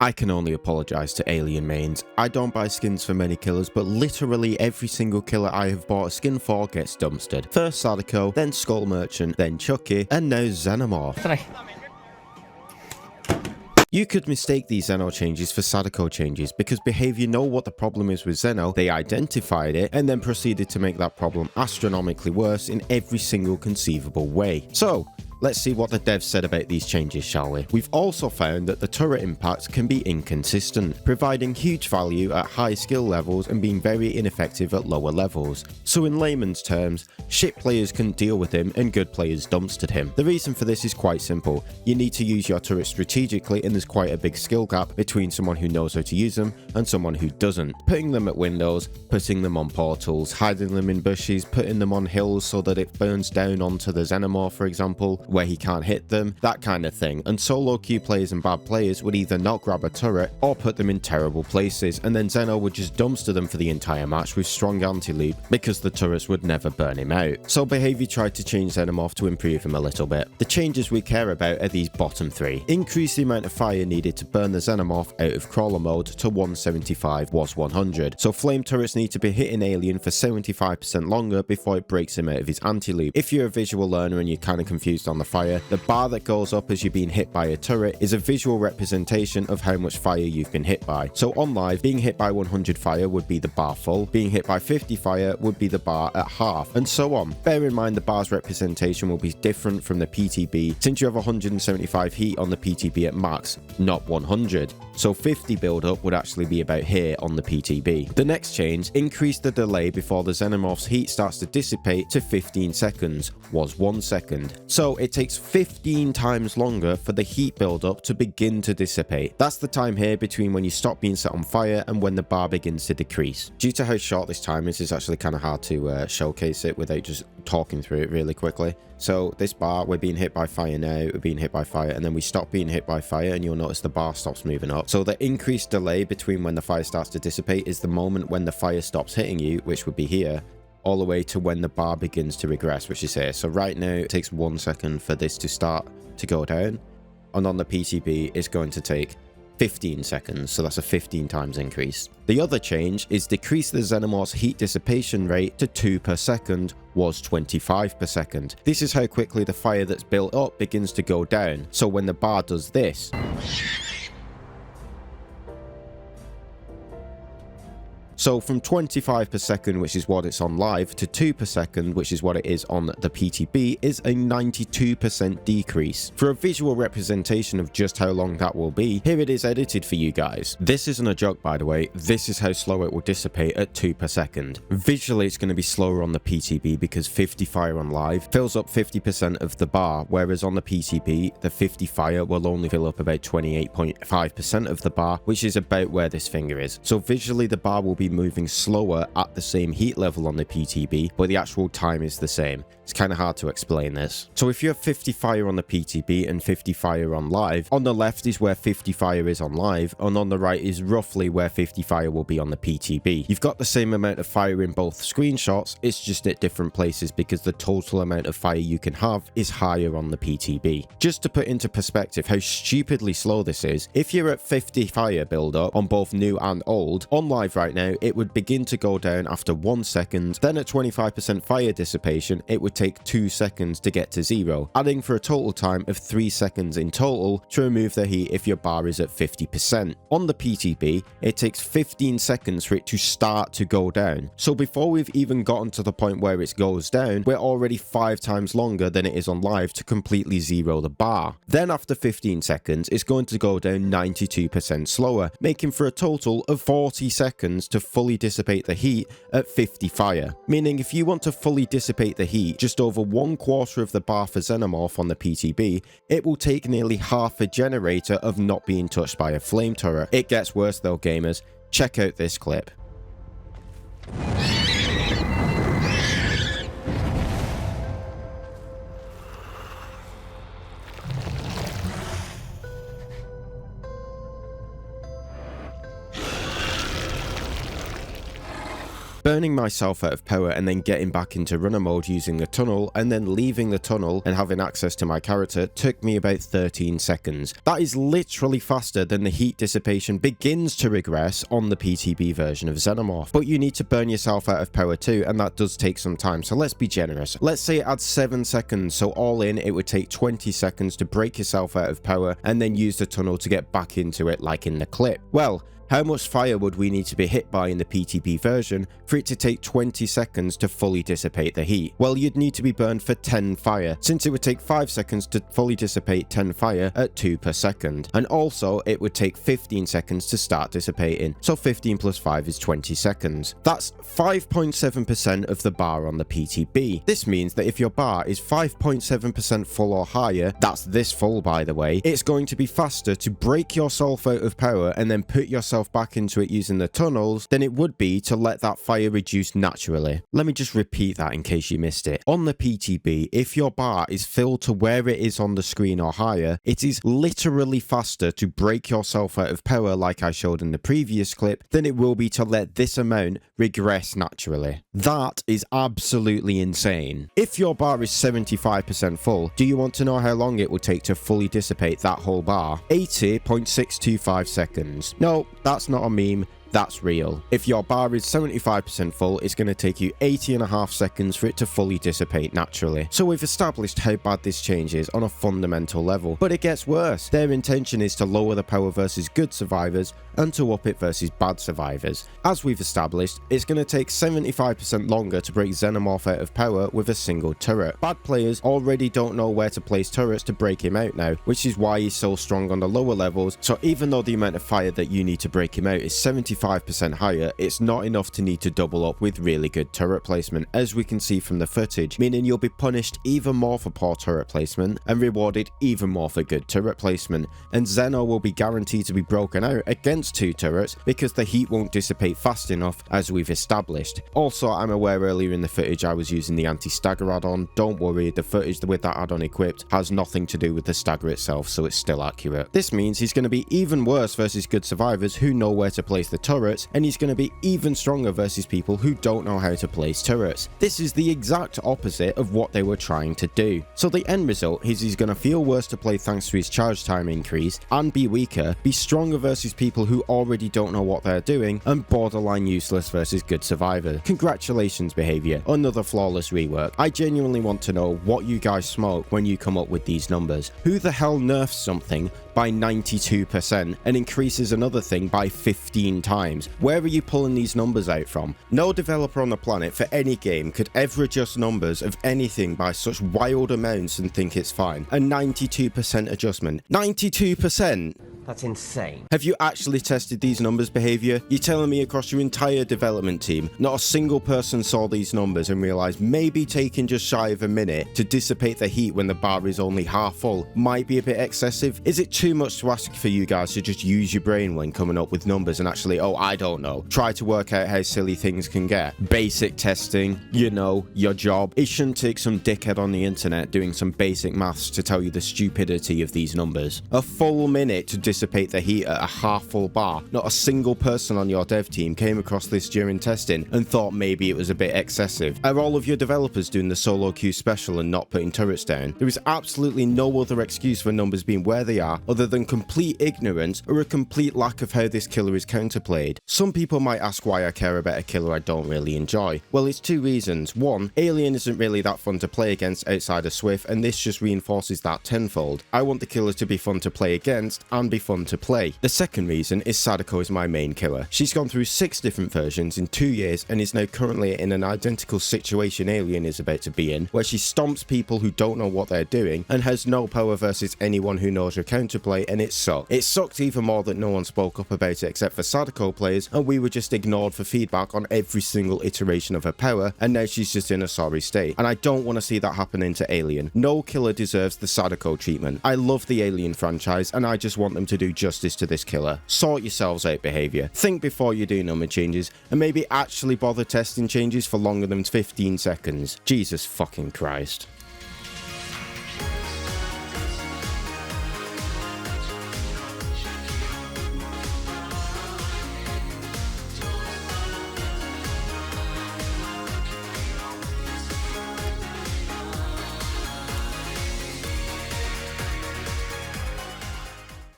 I can only apologise to alien mains. I don't buy skins for many killers, but literally every single killer I have bought a skin for gets dumpstered. First Sadako, then Skull Merchant, then Chucky, and now Xenomorph. You could mistake these Xeno changes for Sadako changes because Behaviour know what the problem is with Xeno, they identified it, and then proceeded to make that problem astronomically worse in every single conceivable way. So, let's see what the devs said about these changes, shall we? We've also found that the turret impacts can be inconsistent, providing huge value at high skill levels and being very ineffective at lower levels. So in layman's terms, shit players couldn't deal with him and good players dumpstered him. The reason for this is quite simple. You need to use your turrets strategically, and there's quite a big skill gap between someone who knows how to use them and someone who doesn't. Putting them at windows, putting them on portals, hiding them in bushes, putting them on hills so that it burns down onto the Xenomorph, for example, where he can't hit them, that kind of thing. And solo queue players and bad players would either not grab a turret or put them in terrible places, and then Xeno would just dumpster them for the entire match with strong anti-loop because the turrets would never burn him out. So Behaviour tried to change Xenomorph to improve him a little bit. The changes we care about are these bottom three. Increase the amount of fire needed to burn the Xenomorph out of crawler mode to 175 was 100. So flame turrets need to be hitting alien for 75% longer before it breaks him out of his anti-loop. If you're a visual learner and you're kind of confused on the fire, the bar that goes up as you're being hit by a turret is a visual representation of how much fire you've been hit by. So on live, being hit by 100 fire would be the bar full, being hit by 50 fire would be the bar at half, and so on. Bear in mind the bar's representation will be different from the PTB since you have 175 heat on the PTB at max, not 100. So 50 build up would actually be about here on the PTB. The next change, increase the delay before the Xenomorph's heat starts to dissipate to 15 seconds, was 1 second. So it takes 15 times longer for the heat build-up to begin to dissipate. That's the time here between when you stop being set on fire and when the bar begins to decrease. Due to how short this time is, it's actually kind of hard to showcase it without just talking through it really quickly. So this bar, we're being hit by fire now, we're being hit by fire, and then we stop being hit by fire, and you'll notice the bar stops moving up. So the increased delay between when the fire starts to dissipate is the moment when the fire stops hitting you, which would be here, all the way to when the bar begins to regress, which is here. So right now, it takes 1 second for this to start to go down, and on the PTB, it's going to take 15 seconds, so that's a 15 times increase. The other change is decrease the Xenomorph's heat dissipation rate to 2 per second, was 25 per second. This is how quickly the fire that's built up begins to go down. So when the bar does this, so from 25 per second, which is what it's on live, to 2 per second, which is what it is on the PTB, is a 92% decrease. For a visual representation of just how long that will be, here it is edited for you guys. This isn't a joke, by the way. This is how slow it will dissipate at 2 per second. Visually, it's going to be slower on the PTB because 50 fire on live fills up 50% of the bar, whereas on the PTB, the 50 fire will only fill up about 28.5% of the bar, which is about where this finger is. So visually, the bar will be moving slower at the same heat level on the PTB, but the actual time is the same. It's kind of hard to explain this. So if you have 50 fire on the PTB and 50 fire on live, on the left is where 50 fire is on live, and on the right is roughly where 50 fire will be on the PTB. You've got the same amount of fire in both screenshots, it's just at different places because the total amount of fire you can have is higher on the PTB. Just to put into perspective how stupidly slow this is, if you're at 50 fire build up on both new and old, on live right now, it would begin to go down after 1 second, then at 25% fire dissipation, it would take 2 seconds to get to 0, adding for a total time of 3 seconds in total to remove the heat if your bar is at 50%. On the PTB, it takes 15 seconds for it to start to go down. So before we've even gotten to the point where it goes down, we're already 5 times longer than it is on live to completely zero the bar. Then after 15 seconds, it's going to go down 92% slower, making for a total of 40 seconds to fully dissipate the heat at 50 fire. Meaning if you want to fully dissipate the heat just over 1/4 of the bar for Xenomorph on the PTB, it will take nearly half a generator of not being touched by a flame turret. It gets worse though, gamers. Check out this clip. Burning myself out of power and then getting back into runner mode using the tunnel and then leaving the tunnel and having access to my character took me about 13 seconds. That is literally faster than the heat dissipation begins to regress on the PTB version of Xenomorph. But you need to burn yourself out of power too, and that does take some time, so let's be generous. Let's say it adds 7 seconds, so all in it would take 20 seconds to break yourself out of power and then use the tunnel to get back into it like in the clip. Well, how much fire would we need to be hit by in the PTB version for it to take 20 seconds to fully dissipate the heat? Well, you'd need to be burned for 10 fire, since it would take 5 seconds to fully dissipate 10 fire at 2 per second. And also, it would take 15 seconds to start dissipating, so 15 plus 5 is 20 seconds. That's 5.7% of the bar on the PTB. This means that if your bar is 5.7% full or higher, that's this full by the way, it's going to be faster to break yourself out of power and then put yourself back into it using the tunnels than it would be to let that fire reduce naturally. Let me just repeat that in case you missed it. On the PTB, if your bar is filled to where it is on the screen or higher, it is literally faster to break yourself out of power like I showed in the previous clip than it will be to let this amount regress naturally. That is absolutely insane. If your bar is 75% full, do you want to know how long it will take to fully dissipate that whole bar? 80.625 seconds. No, that's not a meme. That's real. If your bar is 75% full, it's going to take you 80.5 seconds for it to fully dissipate naturally. So we've established how bad this change is on a fundamental level, but it gets worse. Their intention is to lower the power versus good survivors and to up it versus bad survivors. As we've established, it's going to take 75% longer to break Xenomorph out of power with a single turret. Bad players already don't know where to place turrets to break him out now, which is why he's so strong on the lower levels. So even though the amount of fire that you need to break him out is 75% higher, it's not enough to need to double up with really good turret placement, as we can see from the footage, meaning you'll be punished even more for poor turret placement and rewarded even more for good turret placement. And Xeno will be guaranteed to be broken out against 2 turrets because the heat won't dissipate fast enough, as we've established. Also, I'm aware earlier in the footage I was using the anti-stagger add-on. Don't worry, the footage with that add-on equipped has nothing to do with the stagger itself, so it's still accurate. This means he's going to be even worse versus good survivors who know where to place the turrets, and he's going to be even stronger versus people who don't know how to place turrets. This is the exact opposite of what they were trying to do. So the end result is he's going to feel worse to play thanks to his charge time increase, and be weaker, be stronger versus people who already don't know what they're doing, and borderline useless versus good survivor. Congratulations, behavior. Another flawless rework. I genuinely want to know what you guys smoke when you come up with these numbers. Who the hell nerfs something by 92% and increases another thing by 15 times? Where are you pulling these numbers out from? No developer on the planet for any game could ever adjust numbers of anything by such wild amounts and think it's fine. A 92% adjustment. 92%? That's insane. Have you actually tested these numbers, behavior? You're telling me across your entire development team, not a single person saw these numbers and realized maybe taking just shy of a minute to dissipate the heat when the bar is only half full might be a bit excessive? Is it too much to ask for you guys to just use your brain when coming up with numbers and actually, oh, I don't know, try to work out how silly things can get? Basic testing, you know, your job. It shouldn't take some dickhead on the internet doing some basic maths to tell you the stupidity of these numbers. A full minute to dissipate the heat at a half full bar. Not a single person on your dev team came across this during testing and thought maybe it was a bit excessive. Are all of your developers doing the solo queue special and not putting turrets down? There is absolutely no other excuse for numbers being where they are other than complete ignorance or a complete lack of how this killer is counterplayed. Some people might ask why I care about a killer I don't really enjoy. Well, it's 2 reasons. 1, Alien isn't really that fun to play against outside of Swift, and this just reinforces that tenfold. I want the killer to be fun to play against and be fun to play. The second reason is Sadako is my main killer. She's gone through 6 different versions in 2 years and is now currently in an identical situation Alien is about to be in, where she stomps people who don't know what they're doing and has no power versus anyone who knows her counterplay, and it sucked. It sucked even more that no one spoke up about it except for Sadako players, and we were just ignored for feedback on every single iteration of her power, and now she's just in a sorry state. And I don't want to see that happen into Alien. No killer deserves the Sadako treatment. I love the Alien franchise, and I just want them to do justice to this killer. Sort yourselves out, behavior. Think before you do number changes, and maybe actually bother testing changes for longer than 15 seconds. Jesus fucking Christ.